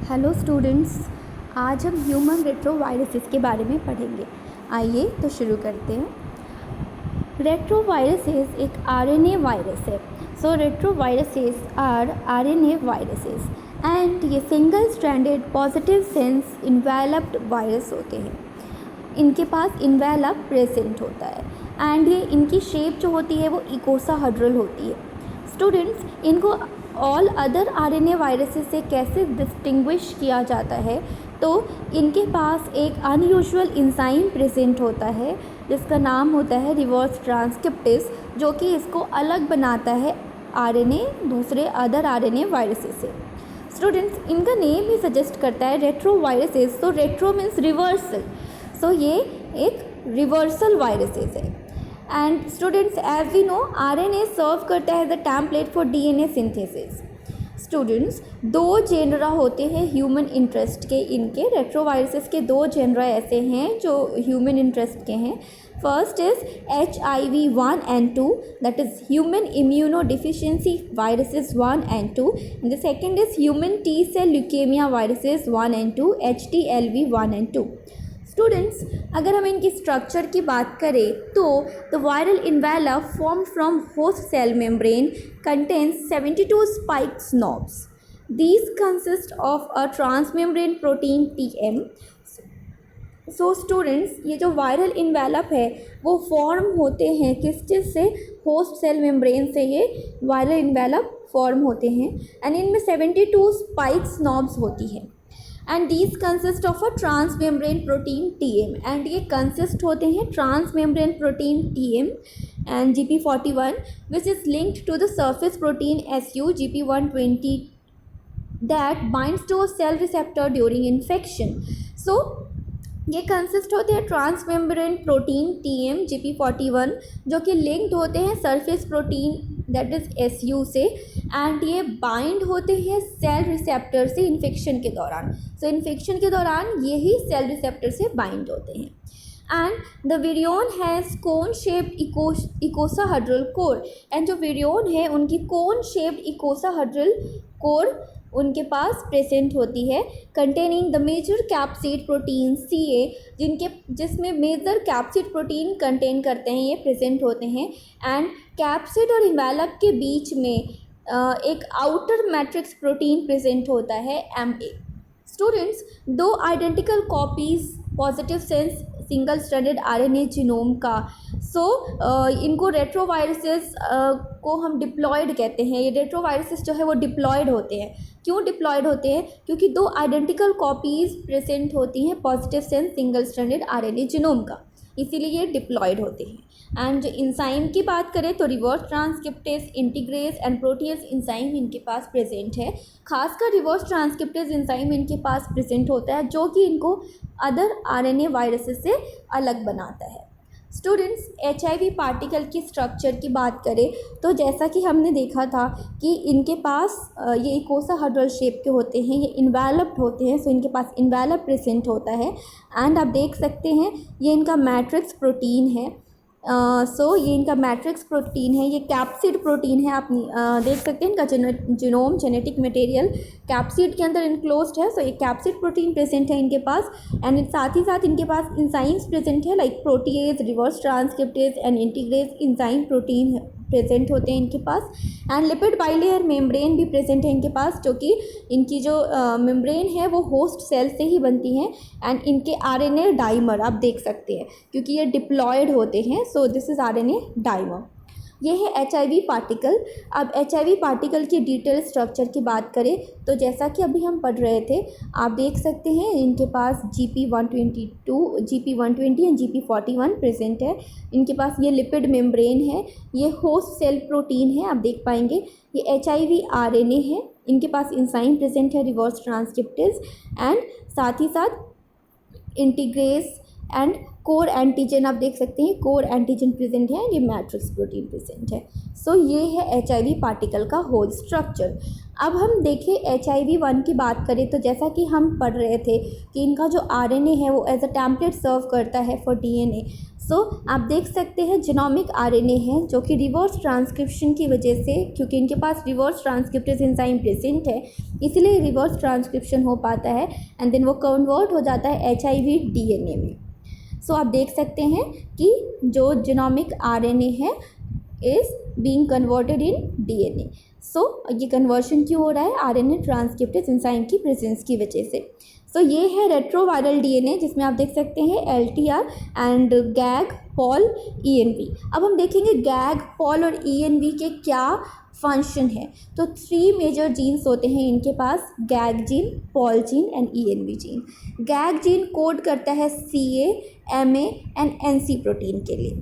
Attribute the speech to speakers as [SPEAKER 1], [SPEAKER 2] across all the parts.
[SPEAKER 1] Hello students, आज हम human retroviruses के बारे में पढ़ेंगे। आइए तो शुरू करते हैं। रेट्रोवायरसेस एक आरएनए वायरस है। So retroviruses are RNA viruses and ये single stranded positive sense enveloped virus होते हैं। इनके पास इन्वेलप प्रेजेंट होता है एंड ये इनकी शेप जो होती है वो इकोसाहेड्रल होती है। स्टूडेंट्स, इनको ऑल अदर आरएनए वायरसेस से कैसे डिस्टिंग्विश किया जाता है, तो इनके पास एक अनयूजुअल इंजाइम प्रेजेंट होता है जिसका नाम होता है रिवर्स ट्रांसक्रिप्टेज, जो कि इसको अलग बनाता है आरएनए दूसरे अदर आरएनए वायरसेस से। स्टूडेंट्स, इनका नेम ही सजेस्ट करता है रेट्रोवायरसेस। तो रेट्रो मीन्स रिवर्सल, सो ये एक रिवर्सल वायरसेस है। And students, as we know, RNA serve करता है as a template for DNA synthesis. Students, दो जेनरा होते हैं ह्यूमन इंटरेस्ट के। इनके रेट्रोवायरसेस के दो जेनरा ऐसे हैं जो ह्यूमन इंटरेस्ट के हैं। First is HIV 1 and 2, that is human immunodeficiency viruses 1 and 2, and the second is human T cell leukemia viruses 1 and 2, HTLV 1 and 2। Students, अगर हम इनकी स्ट्रक्चर की बात करें तो the viral envelope form from host cell membrane contains 72 spiked knobs. These consist of a transmembrane protein TM. So students, ये जो viral envelope है वो फॉर्म होते हैं किस चीज़ से? होस्ट सेल मेम्ब्रेन से ये वायरल इन्वेलप फॉर्म होते हैं एंड इनमें 72 spiked knobs होती है and these consist of a transmembrane protein TM, and ये कंसिस्ट होते हैं transmembrane protein TM and GP41 which is linked to the surface protein SU GP120 that binds to a cell receptor during infection. So ये consist होते हैं transmembrane protein TM GP41 जो कि linked होते हैं surface protein that is SU से, and ये bind होते हैं सेल रिसेप्टर से इन्फेक्शन के दौरान। सो इन्फेक्शन के दौरान यही सेल रिसेप्टर से बाइंड होते हैं। And the virion has cone shaped icosahedral core, and जो विरियोन है उनकी कोन शेप्ड इकोसाहेड्रल कोर उनके पास प्रेजेंट होती है containing the major capsid protein CA, जिसमें मेजर कैप्सिड प्रोटीन कंटेन करते हैं, ये प्रेजेंट होते हैं। एंड कैप्सिड और इन्वेलप के बीच में एक आउटर मैट्रिक्स प्रोटीन प्रेजेंट होता है MA। स्टूडेंट्स, दो identical copies positive sense single stranded RNA genome का। सो इनको रेट्रोवायरसेस को हम डिप्लॉयड कहते हैं। ये रेट्रोवायरसेस जो है वो डिप्लॉयड होते हैं। क्यों डिप्लॉयड होते हैं? क्योंकि दो आइडेंटिकल कॉपीज़ प्रेजेंट होती हैं positive sense single stranded RNA genome का, इसीलिए ये डिप्लॉयड होते हैं। एंड जो इंजाइम की बात करें तो reverse transcriptase, integrase and protease enzyme इनके पास प्रेजेंट है। खासकर रिवर्स ट्रांसक्रिप्टेज इंजाइम इनके पास प्रेजेंट होता है जो कि इनको अदर आरएनए वायरसेस से अलग बनाता है। स्टूडेंट्स, HIV पार्टिकल की स्ट्रक्चर की बात करें तो जैसा कि हमने देखा था कि इनके पास ये इकोसाहेड्रल शेप के होते हैं, ये इन्वेलप्ड होते हैं। सो इनके पास इन्वेलप प्रेजेंट होता है एंड आप देख सकते हैं ये इनका मैट्रिक्स प्रोटीन है। सो ये इनका मैट्रिक्स प्रोटीन है, ये कैप्सिड प्रोटीन है। आप देख सकते हैं इनका जीनोम जेनेटिक मटेरियल कैप्सिड के अंदर इनक्लोज्ड है। सो ये कैप्सिड प्रोटीन प्रेजेंट है इनके पास एंड साथ ही साथ इनके पास इंजाइम्स प्रेजेंट है like protease, reverse transcriptase and integrase enzyme protein present होते हैं इनके पास। एंड लिपिड बाइलेयर मेम्ब्रेन भी प्रेजेंट है इनके पास, जो कि इनकी जो मेम्ब्रेन है वो होस्ट सेल से ही बनती हैं। एंड इनके RNA डाइमर आप देख सकते हैं क्योंकि ये डिप्लॉयड होते हैं। So this is RNA dimer. ये है HIV पार्टिकल। अब HIV पार्टिकल की डिटेल स्ट्रक्चर की बात करें तो जैसा कि अभी हम पढ़ रहे थे, आप देख सकते हैं इनके पास GP120 एंड GP41 प्रेजेंट है। इनके पास ये लिपिड मेम्ब्रेन है, ये होस्ट सेल प्रोटीन है, आप देख पाएंगे। ये HIV RNA है, इनके पास इंजाइम प्रेजेंट है रिवर्स ट्रांसक्रिप्टेज एंड साथ ही साथ इंटीग्रेज एंड कोर एंटीजन आप देख सकते हैं, कोर एंटीजन प्रेजेंट है, ये मैट्रिक्स प्रोटीन प्रेजेंट है। सो ये है HIV पार्टिकल का होल स्ट्रक्चर। अब हम देखें HIV-1 की बात करें तो जैसा कि हम पढ़ रहे थे कि इनका जो RNA है वो एज अ टेम्पलेट सर्व करता है फॉर DNA। सो आप देख सकते हैं जेनोमिक आरएनए है जो कि रिवर्स ट्रांसक्रिप्शन की वजह से, क्योंकि इनके पास रिवर्स ट्रांसक्रिप्टेज एंजाइम प्रेजेंट है, इसलिए रिवर्स ट्रांसक्रिप्शन हो पाता है एंड देन वो कन्वर्ट हो जाता है HIV DNA में। सो आप देख सकते हैं कि जो जेनोमिक आरएनए है is being converted in DNA। सो ये कन्वर्शन क्यों हो रहा है? आरएनए ट्रांसक्रिप्टेज एंजाइम की प्रेजेंस की वजह से। सो ये है रेट्रोवायरल DNA, जिसमें आप देख सकते हैं LTR and gag, Paul, ENV। अब हम देखेंगे गैग, पॉल और ENV के क्या फंक्शन है। तो 3 मेजर जीन्स होते हैं इनके पास, gag gene, pol gene and ENV gene. Gag gene code करता है CA, MA and NC protein के लिए,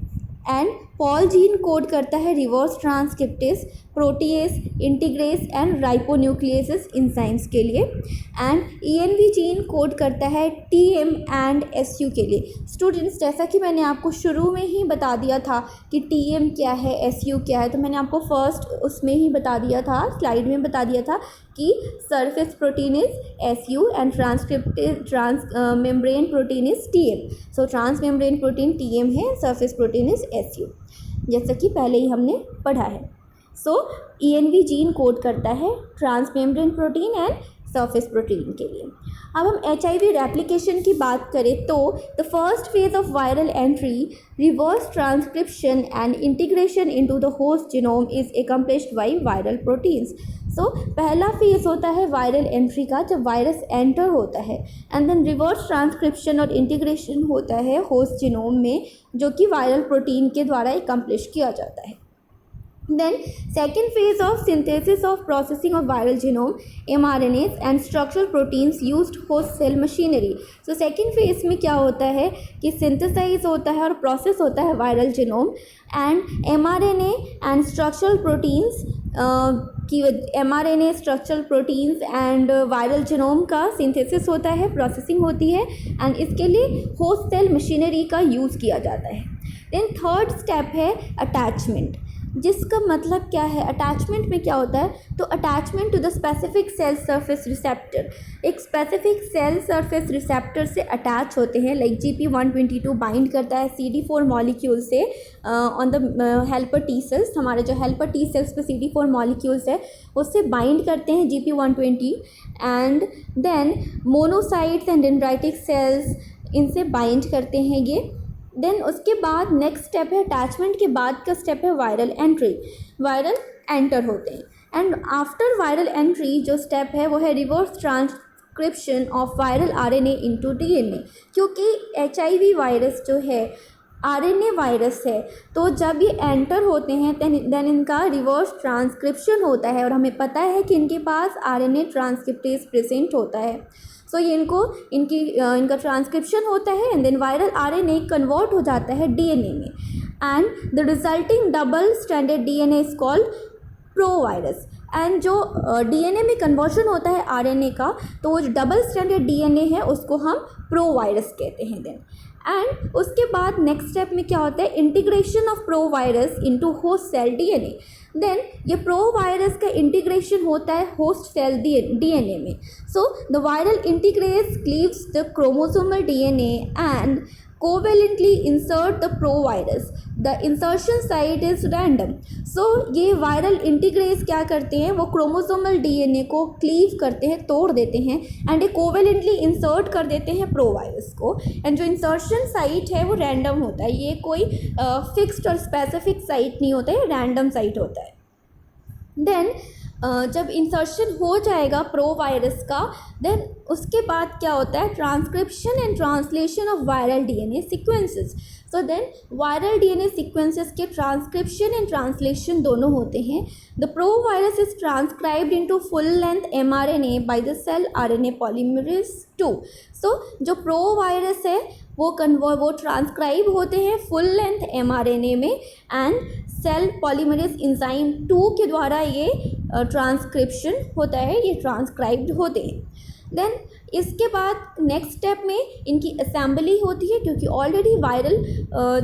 [SPEAKER 1] एंड पॉल जीन कोड करता है reverse transcriptase, protease, integrase and ribonucleases enzymes के लिए, एंड ENV जीन कोड करता है TM एंड SU के लिए। स्टूडेंट्स, जैसा कि मैंने आपको शुरू में ही बता दिया था कि TM क्या है, SU क्या है, तो मैंने आपको फर्स्ट उसमें ही बता दिया था, स्लाइड में बता दिया था कि surface protein is SU and transmembrane protein is TM। So transmembrane protein TM है, सरफेस प्रोटीन इज SU, जैसा कि पहले ही हमने पढ़ा है। सो ENV जीन कोड करता है transmembrane protein and surface protein के लिए। अब हम HIV रेप्लिकेशन की बात करें तो the first phase of viral entry, reverse transcription and integration into the host genome is accomplished by viral proteins. So पहला फेज होता है वायरल एंट्री का, जब वायरस एंटर होता है, एंड देन रिवर्स ट्रांसक्रिप्शन और इंटीग्रेशन होता है होस्ट जीनोम में, जो कि वायरल प्रोटीन के द्वारा एकम्प्लिश किया जाता है। Then second phase of synthesis of processing of viral genome, mRNAs and structural proteins used host cell machinery। So second phase में क्या होता है कि synthesize होता है और process होता है viral genome and mRNA and structural proteins की mRNA structural proteins and viral genome का synthesis होता है, processing होती है and इसके लिए host cell machinery का यूज़ किया जाता है। Then third step है attachment, जिसका मतलब क्या है? अटैचमेंट में क्या होता है? तो attachment to the specific cell surface receptor, एक स्पेसिफिक सेल सरफेस रिसेप्टर से अटैच होते हैं, लाइक GP122 बाइंड करता है CD4 मॉलिक्यूल से on the helper T cells. हमारे जो हेल्पर टी सेल्स पे CD4 मॉलिक्यूल्स है उससे बाइंड करते हैं GP120, and then monocytes and dendritic cells इनसे बाइंड करते हैं ये। देन उसके बाद नेक्स्ट स्टेप है, अटैचमेंट के बाद का स्टेप है वायरल एंट्री, वायरल एंटर होते हैं। एंड आफ्टर वायरल एंट्री जो स्टेप है वो है reverse transcription of viral RNA into DNA, क्योंकि HIV वायरस जो है RNA वायरस है, तो जब ये एंटर होते हैं देन इनका रिवर्स ट्रांसक्रिप्शन होता है, और हमें पता है कि इनके पास RNA ट्रांसक्रिप्टेज प्रेजेंट होता है। सो ये इनका ट्रांसक्रिप्शन होता है and then viral RNA convert हो जाता है DNA में, and the resulting double stranded DNA is called provirus. And जो DNA में कन्वर्शन होता है RNA का, तो वो जो डबल स्ट्रैंडेड DNA है उसको हम प्रोवायरस कहते हैं। देन एंड उसके बाद नेक्स्ट स्टेप में क्या होता है? Integration of provirus into host cell DNA। Then ये प्रोवायरस का इंटीग्रेशन होता है होस्ट सेल DNA में। So the viral integrase cleaves the chromosomal DNA and covalently insert the provirus. The insertion site is random. So ये viral इंटीग्रेस क्या करते हैं? वो क्रोमोसोमल DNA को क्लीव करते हैं, तोड़ देते हैं, एंड ये कोवेलेंटली इंसर्ट कर देते हैं प्रोवायरस को, एंड जो इंसर्शन साइट है वो रैंडम होता है, ये कोई फिक्स्ड और स्पेसिफिक साइट नहीं होता है, रैंडम साइट होता है। देन जब इंसर्शन हो जाएगा प्रोवायरस का, देन उसके बाद क्या होता है? Transcription and translation of viral DNA sequences. So then viral DNA sequences के ट्रांसक्रिप्शन एंड ट्रांसलेशन दोनों होते हैं। The provirus is transcribed into full length mRNA by the cell RNA polymerase 2। So जो प्रोवायरस है वो ट्रांसक्राइब होते हैं full length mRNA में, एंड सेल पॉलीमरेज एंजाइम 2 के द्वारा ये ट्रांसक्रिप्शन होता है, ये ट्रांसक्राइब्ड होते हैं। देन इसके बाद नेक्स्ट स्टेप में इनकी असेंबली होती है, क्योंकि ऑलरेडी वायरल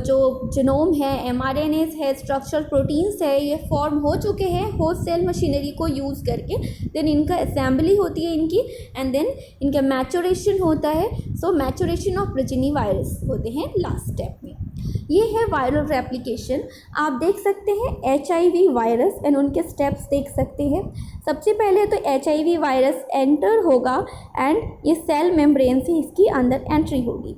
[SPEAKER 1] जो जीनोम है, mRNAs है, स्ट्रक्चरल प्रोटीन्स है, ये फॉर्म हो चुके हैं होस्ट सेल मशीनरी को यूज़ करके। देन इनका असेंबली होती है इनकी, एंड देन इनका मैचुरेशन होता है। सो मैचुरेशन ऑफ प्रोजेनी वायरस होते हैं लास्ट स्टेप में। ये है वायरल रेप्लिकेशन। आप देख सकते हैं HIV वायरस एंड उनके स्टेप्स देख सकते हैं। सबसे पहले तो HIV वायरस एंटर होगा एंड ये सेल मेम्ब्रेन से इसकी अंदर एंट्री होगी।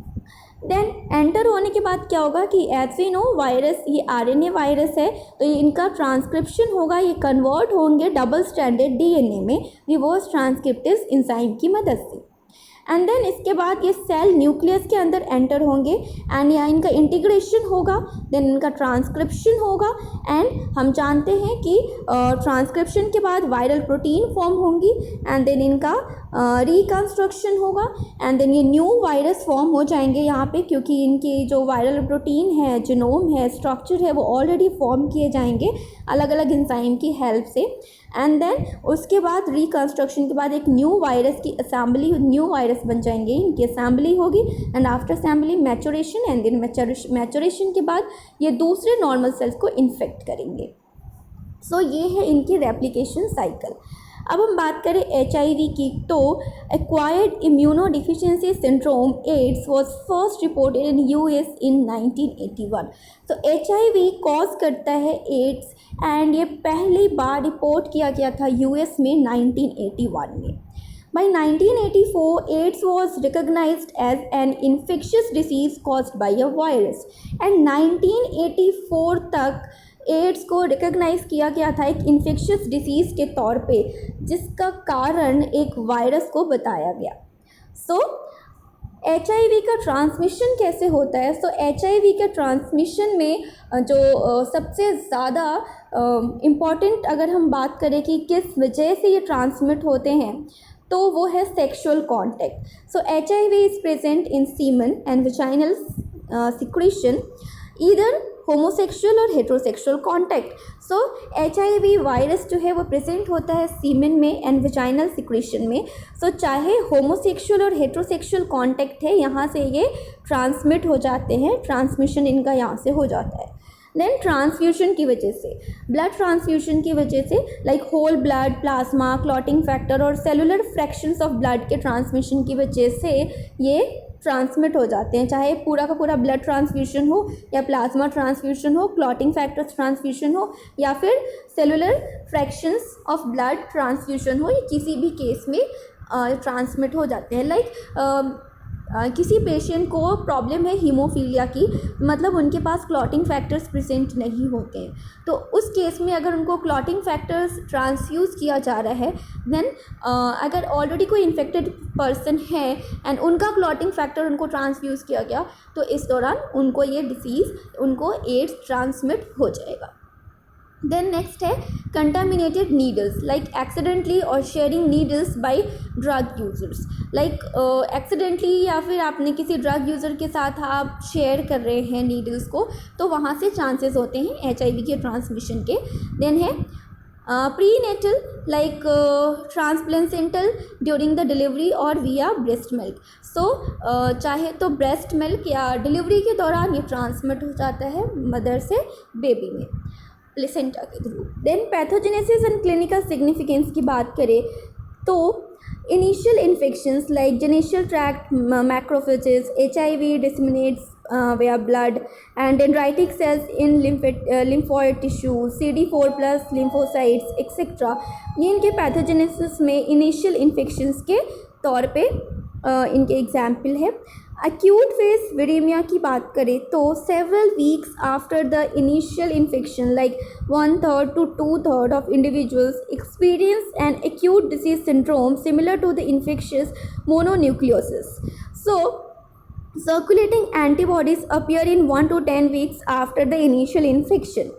[SPEAKER 1] देन एंटर होने के बाद क्या होगा कि एज वी नो वायरस ये RNA वायरस है, तो ये इनका ट्रांसक्रिप्शन होगा, ये कन्वर्ट होंगे डबल स्ट्रैंडेड DNA में रिवर्स ट्रांसक्रिप्टेज एंजाइम की मदद से। एंड देन इसके बाद ये सेल न्यूक्लियस के अंदर एंटर होंगे एंड यहाँ इनका इंटीग्रेशन होगा, देन इनका ट्रांसक्रिप्शन होगा एंड हम जानते हैं कि ट्रांसक्रिप्शन के बाद वायरल प्रोटीन फॉर्म होंगी एंड देन इनका रिकन्स्ट्रक्शन होगा एंड देन ये न्यू वायरस फॉर्म हो जाएंगे यहाँ पे, क्योंकि इनकी जो वायरल प्रोटीन है, जीनोम है, स्ट्रक्चर है, वो ऑलरेडी फॉर्म किए जाएंगे अलग अलग एंजाइम की हेल्प से। एंड देन उसके बाद रिकन्स्ट्रक्शन के बाद एक न्यू वायरस की असेंबली, न्यू वायरस बन जाएंगे, इनकी असेंबली होगी and after assembly maturation and then maturation के बाद ये दूसरे नॉर्मल सेल्स को इन्फेक्ट करेंगे। सो ये है इनकी रेप्लिकेशन साइकिल। अब हम बात करें HIV की, तो acquired immunodeficiency syndrome AIDS was first reported in US इन 1981। तो HIV कॉज करता है एड्स एंड ये पहली बार रिपोर्ट किया गया था US में 1981 में। By 1984, AIDS was recognized as an infectious disease caused by a virus and 1984 तक एड्स को रिकॉग्नाइज किया गया था एक इन्फेक्शियस डिसीज़ के तौर पे, जिसका कारण एक वायरस को बताया गया। सो HIV का ट्रांसमिशन कैसे होता है? सो HIV के ट्रांसमिशन में जो सबसे ज़्यादा इम्पॉर्टेंट अगर हम बात करें कि किस वजह से ये ट्रांसमिट होते हैं, तो वो है sexual contact. So HIV is present in semen and vaginal secretion either homosexual और हेट्रोसेक्सुअल कॉन्टैक्ट। सो HIV वायरस जो है वो प्रेजेंट होता है सीमेन में एंड वेजाइनल सिक्रीशन में। सो चाहे होमोसेक्सुअल और हेट्रोसेक्सुअल कॉन्टैक्ट है, यहाँ से ये ट्रांसमिट हो जाते हैं, ट्रांसमिशन इनका यहाँ से हो जाता है। देन ट्रांसफ्यूशन की वजह से, ब्लड ट्रांसफ्यूशन की वजह से like whole blood, plasma, clotting factor और सेलुलर फ्रैक्शंस ऑफ ब्लड के ट्रांसमिशन की वजह से ये ट्रांसमिट हो जाते हैं, चाहे पूरा का पूरा ब्लड ट्रांसफ्यूशन हो या प्लाज्मा ट्रांसफ्यूशन हो, क्लॉटिंग फैक्टर्स ट्रांसफ्यूशन हो या फिर cellular fractions of blood transfusion हो, ये किसी भी केस में ट्रांसमिट हो जाते हैं। लाइक किसी पेशेंट को प्रॉब्लम है हीमोफीलिया की, मतलब उनके पास क्लॉटिंग फैक्टर्स प्रेजेंट नहीं होते हैं, तो उस केस में अगर उनको क्लॉटिंग फैक्टर्स ट्रांसफ्यूज़ किया जा रहा है, देन अगर ऑलरेडी कोई इन्फेक्टेड पर्सन है एंड उनका क्लॉटिंग फैक्टर उनको ट्रांसफ्यूज़ किया गया, तो इस दौरान उनको ये डिसीज़, उनको एड्स ट्रांसमिट हो जाएगा। देन नेक्स्ट है कंटामिनेटेड नीडल्स, लाइक एक्सीडेंटली और sharing needles by drug users. Like accidentally या फिर आपने किसी ड्रग यूज़र के साथ आप शेयर कर रहे हैं नीडल्स को, तो वहाँ से चांसेस होते हैं HIV के ट्रांसमिशन के। देन है prenatal, like ट्रांसप्लेसेंटल during the delivery और विया ब्रेस्ट मिल्क। सो चाहे तो ब्रेस्ट मिल्क या डिलीवरी के दौरान ये ट्रांसमिट हो जाता है मदर से बेबी में, प्लेसेंटा के through. Then pathogenesis and clinical significance की बात करें तो initial infections like genital tract macrophages, HIV disseminates via blood and dendritic cells in lymphoid tissue, CD4+ lymphocytes etc. ये इनके पैथोजेनेसिस में इनिशियल इन्फेक्शंस के तौर पे इनके एग्जाम्पल है। एक्यूट फेज विरेमिया की बात करें तो several weeks after the initial infection like 1/3 to 2/3 of individuals experience an acute disease syndrome similar to the infectious mononucleosis. So circulating antibodies appear in 1 to 10 weeks after the initial infection.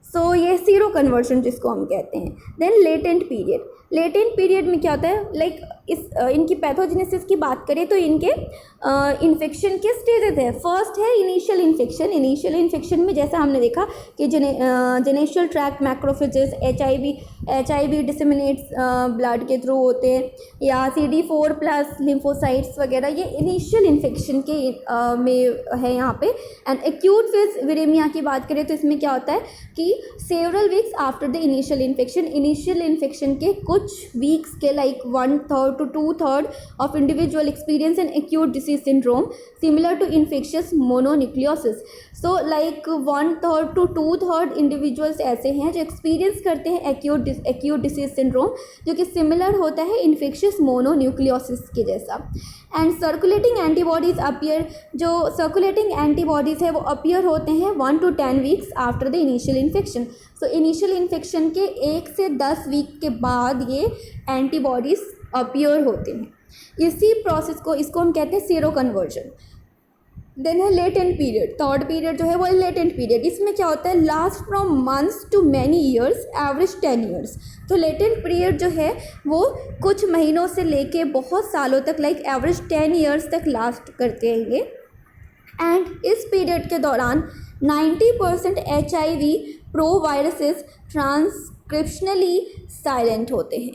[SPEAKER 1] So ये seroconversion जिसको हम कहते हैं। Then latent period, latent period में क्या होता है, like इनकी पैथोजेनेसिस की बात करें तो इनके इन्फेक्शन के स्टेजेस हैं। फर्स्ट है इनिशियल इन्फेक्शन। इनिशियल इन्फेक्शन में जैसा हमने देखा कि जेनेशियल ट्रैक्ट मैक्रोफेजेस, HIV डिसेमिनेट्स ब्लड के थ्रू होते हैं, या CD4+ लिम्फोसाइट्स वगैरह, ये इनिशियल इन्फेक्शन के में है यहाँ पे। एंड एक्यूट फेज विरेमिया की बात करें तो इसमें क्या होता है कि several weeks after the initial infection, initial infection के कुछ वीक्स के like 1/3 to 2/3 of individual experience an acute disease syndrome similar to infectious mononucleosis. So like 1/3 to 2/3 individuals ऐसे हैं जो एक्सपीरियंस करते हैं एक्यूट डिसीज सिंड्रोम, जो कि सिमिलर होता है इन्फेक्शियस मोनोन्यूक्लियोसिस के जैसा. एंड सर्कुलेटिंग एंटीबॉडीज़ अपीयर, जो सर्कुलेटिंग एंटीबॉडीज़ है वो अपीयर होते हैं 1 to 10 weeks after the initial infection. So initial infection के 1 से 10 वीक के बाद ये एंटीबॉडीज़ अपीयर होते हैं. इसी प्रोसेस को, इसको हम कहते हैं सीरो कन्वर्जन. देन है लेटेंट पीरियड. थर्ड पीरियड जो है वो लेटेंट पीरियड. इसमें क्या होता है, last from months to many years, average 10 years. तो लेटेंट पीरियड जो है वो कुछ महीनों से लेके बहुत सालों तक, लाइक एवरेज 10 ईयर्स तक लास्ट करते हैं ये. एंड इस पीरियड के दौरान 90% HIV pro viruses transcriptionally silent होते हैं.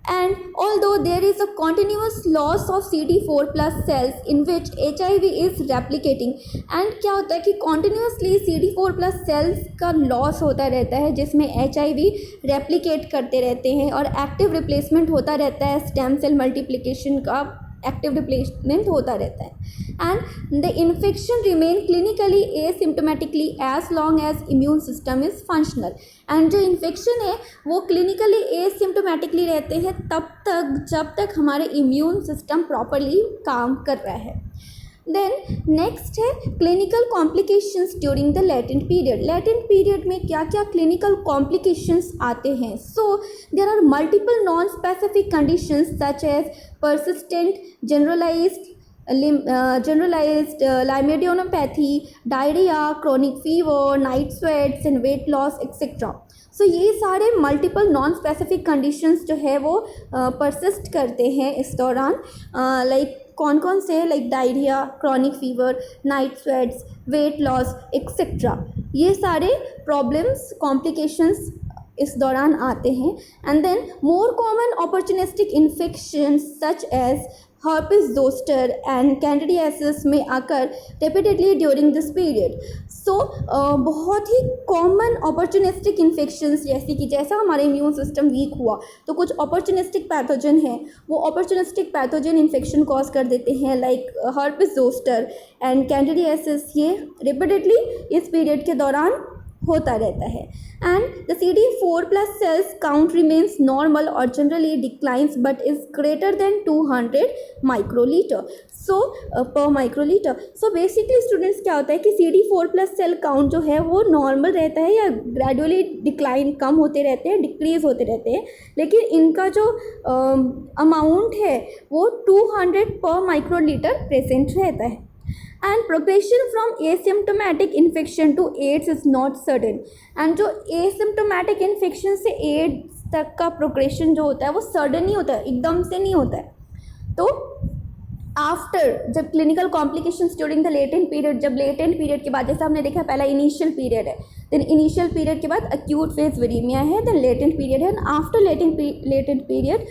[SPEAKER 1] And although there is a continuous loss of CD4 plus cells in which HIV is replicating, and क्या होता है कि continuously CD4 plus cells का loss होता रहता है जिसमें HIV replicate करते रहते हैं और active replacement होता रहता है, stem cell multiplication का एक्टिव रिप्लेसमेंट होता रहता है. And the infection remain clinically asymptomatically as long as immune system is functional. And जो इन्फेक्शन है वो क्लिनिकली एसिम्टोमेटिकली रहते हैं तब तक जब तक हमारे इम्यून सिस्टम प्रॉपरली काम कर रहा है. देन नेक्स्ट है clinical complications during the latent period. Latent period में क्या क्या क्लिनिकल कॉम्प्लिकेशंस आते हैं. So there are multiple non specific conditions such as persistent generalized limidionopathy, diarrhea, chronic fever, night sweats and weight loss etc. सो ये सारे multiple non specific conditions जो है वो परसिस्ट करते हैं इस दौरान. लाइक कौन कौन से, like diarrhoea, chronic fever, night sweats, weight loss etcetera. ये सारे प्रॉब्लम्स, कॉम्प्लिकेशंस इस दौरान आते हैं. And then more common opportunistic infections such as herpes zoster and candidiasis में आकर repeatedly during this period. सो बहुत ही कॉमन अपॉर्चुनिस्टिक इन्फेक्शंस, जैसे कि जैसा हमारा इम्यून सिस्टम वीक हुआ तो कुछ अपॉर्चुनिस्टिक पैथोजन हैं, वो अपॉर्चुनिस्टिक पैथोजन इन्फेक्शन कॉज कर देते हैं, like herpes zoster and candidiasis. ये रिपीटेडली इस पीरियड के दौरान होता रहता है. And the CD4 plus cells count remains normal or generally declines but is greater than 200 microliter per microliter. So basically students क्या होता है कि CD4 plus cell count जो है वो नॉर्मल रहता है या ग्रेजुअली डिक्लाइन, कम होते रहते हैं, डिक्रीज होते रहते हैं, लेकिन इनका जो अमाउंट है वो 200 पर माइक्रोलीटर प्रेजेंट रहता है. And progression from asymptomatic infection to AIDS is not certain. And जो एसिम्टोमेटिक इन्फेक्शन से एड्स तक का प्रोग्रेशन जो होता है वो सडन नहीं होता है, एकदम से नहीं होता है. तो आफ्टर, जब clinical complications during the latent period, जब लेटेंट पीरियड के बाद, जैसे हमने देखा पहला इनिशियल पीरियड है, देन इनिशियल पीरियड के बाद अक्यूट फेज वीरेमिया है, देन लेटेंट पीरियड है. आफ्टर लेटेंट पीरियड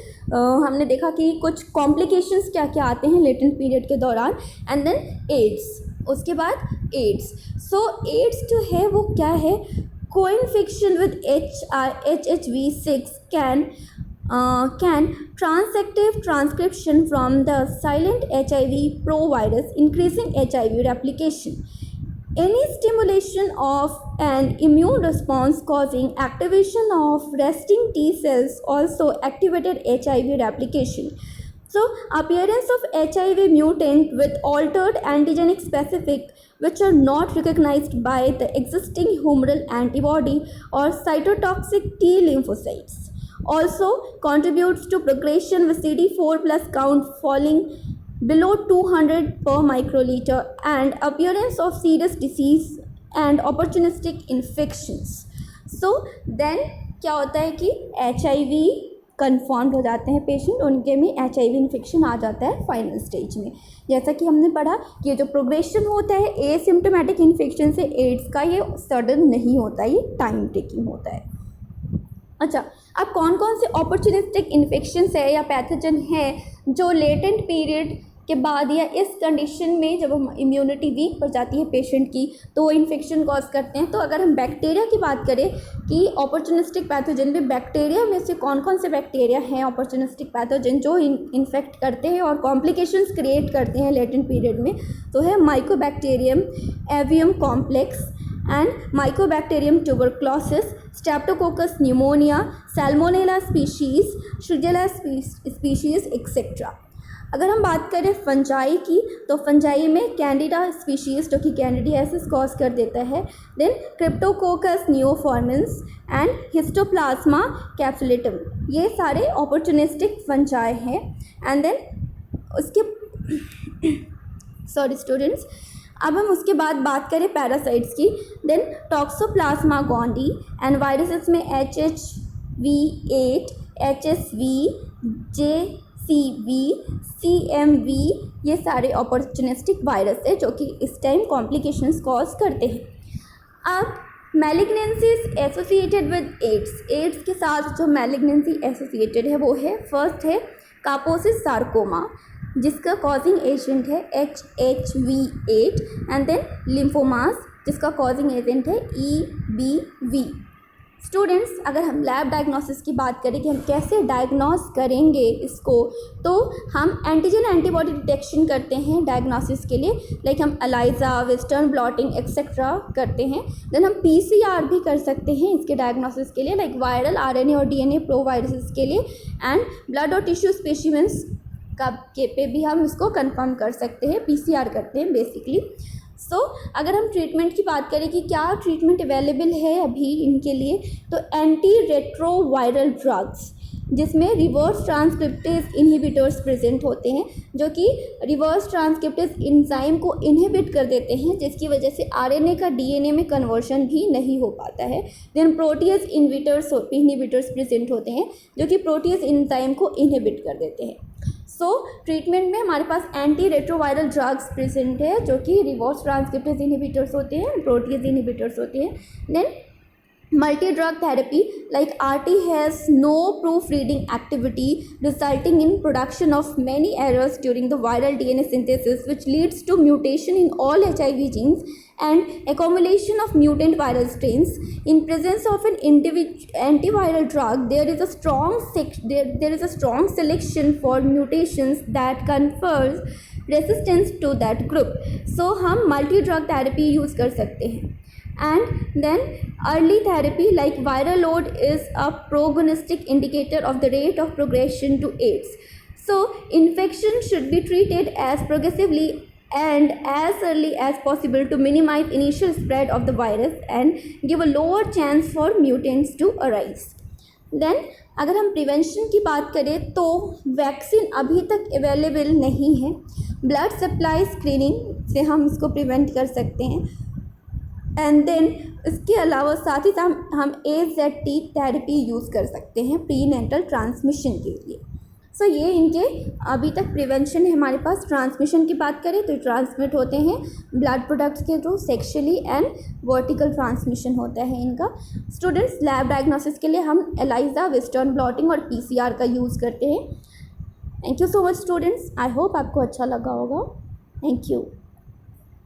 [SPEAKER 1] हमने देखा कि कुछ कॉम्प्लिकेशंस क्या क्या आते हैं लेटेंट पीरियड के दौरान. एंड देन एड्स, उसके बाद एड्स. सो एड्स जो है वो क्या है, co-infection with HHV6 can transactive transcription from the silent HIV provirus, increasing HIV replication. Any stimulation of an immune response causing activation of resting T cells also activated HIV replication. So, appearance of HIV mutant with altered antigenic specific which are not recognized by the existing humoral antibody or cytotoxic T lymphocytes also contributes to progression with CD4 plus count falling below 200 per microliter and appearance of serious disease and opportunistic infections. So then क्या होता है कि HIV confirmed हो जाते हैं patient, उनके में HIV infection आ जाता है फाइनल स्टेज में. जैसा कि हमने पढ़ा कि ये जो प्रोग्रेशन होता है एसिम्टोमेटिक इन्फेक्शन से एड्स का, ये सडन नहीं होता, ये टाइम टेकिंग होता है. अच्छा, अब कौन कौन से अपॉर्चुनिस्टिक इन्फेक्शंस है या पैथोजन हैं जो लेटेंट पीरियड के बाद या इस कंडीशन में जब हम इम्यूनिटी वीक पड़ जाती है पेशेंट की तो वो इन्फेक्शन कॉज करते हैं। तो अगर हम बैक्टीरिया की बात करें कि अपॉर्चुनिस्टिक पैथोजन में बैक्टीरिया में से कौन कौन से बैक्टीरिया हैं अपॉर्चुनिस्टिक पैथोजन जो इन्फेक्ट करते हैं और कॉम्प्लिकेशंस क्रिएट करते हैं लेटेंट पीरियड में, तो है Mycobacterium avium complex and Mycobacterium tuberculosis, Streptococcus pneumonia, Salmonella species, Shigella species etc. अगर हम बात करें फंजाई की तो फंजाई में कैंडिडा स्पीशीज़ जो कि कैंडिडियासिस कॉज कर देता है, then cryptococcus neoformans and histoplasma capsulatum, ये सारे अपॉर्चुनिस्टिक फंजाई हैं। एंड देन उसके सॉरी स्टूडेंट्स, अब हम उसके बाद बात करें पैरासाइट्स की, then toxoplasma gondii and viruses में HHV8, HSV, JCV, CMV, ये सारे अपॉर्चुनिस्टिक वायरस है जो कि इस टाइम कॉम्प्लिकेशंस कॉज करते हैं। अब मैलिग्नेंसीज एसोसिएटेड विद एड्स के साथ जो मैलिग्नेंसी एसोसिएटेड है वो है, फर्स्ट है कापोसिस सार्कोमा जिसका कॉजिंग एजेंट है HHV8 एंड देन लिम्फोमास जिसका कॉजिंग एजेंट है EBV। स्टूडेंट्स, अगर हम लैब डायग्नोसिस की बात करें कि हम कैसे डायग्नोस करेंगे इसको, तो हम एंटीजन एंटीबॉडी डिटेक्शन करते हैं डायग्नोसिस के लिए, लाइक हम एलाइजा, वेस्टर्न ब्लॉटिंग एक्सेट्रा करते हैं। देन हम PCR भी कर सकते हैं इसके डायग्नोसिस के लिए, लाइक वायरल RNA और DNA प्रो वायरसेस के लिए, एंड ब्लड और टिश्यू स्पेसिमेंस के पे भी हम इसको कंफर्म कर सकते हैं, PCR करते हैं बेसिकली। सो अगर हम ट्रीटमेंट की बात करें कि क्या ट्रीटमेंट अवेलेबल है अभी इनके लिए, तो एंटी रेट्रोवायरल ड्रग्स जिसमें रिवर्स ट्रांसक्रिप्टेज इनहिबिटर्स प्रेजेंट होते हैं जो कि रिवर्स ट्रांसक्रिप्टेज एंजाइम को इनहिबिट कर देते हैं जिसकी वजह से RNA का DNA में कन्वर्शन भी नहीं हो पाता है। देन प्रोटीएज इनहिबिटर्स प्रेजेंट होते हैं जो कि प्रोटीएज एंजाइम को इनहिबिट कर देते हैं। सो ट्रीटमेंट में हमारे पास एंटी रेट्रोवायरल ड्रग्स प्रेजेंट है जो कि रिवर्स ट्रांसक्रिप्टेज इनहिबिटर्स होते हैं, प्रोटीएज इनहिबिटर्स होते हैं। Then multi drug therapy like RT has no proofreading activity resulting in production of many errors during the viral DNA synthesis which leads to mutation in all HIV genes and accumulation of mutant viral strains. In presence of an antiviral drug, there is a strong selection for mutations that confers resistance to that group. So हम multi drug therapy use कर सकते हैं। And then early therapy like viral load is a prognostic indicator of the rate of progression to AIDS. So infection should be treated as progressively and as early as possible to minimize initial spread of the virus and give a lower chance for mutants to arise. Then अगर हम prevention की बात करें तो vaccine अभी तक available नहीं है। ब्लड सप्लाई स्क्रीनिंग से हम इसको प्रिवेंट कर सकते हैं। एंड देन इसके अलावा साथ ही साथ हम AZT थेरेपी यूज़ कर सकते हैं प्रीनेटल ट्रांसमिशन के लिए। सो ये इनके अभी तक प्रिवेंशन है हमारे पास। ट्रांसमिशन की बात करें तो ट्रांसमिट होते हैं ब्लड प्रोडक्ट्स के through sexually and vertical transmission होता है इनका। स्टूडेंट्स, लैब डायग्नोसिस के लिए हम एलाइजा, वेस्टर्न ब्लॉटिंग और PCR का यूज़ करते हैं। Thank you so much students, I hope आपको अच्छा लगा होगा। Thank you.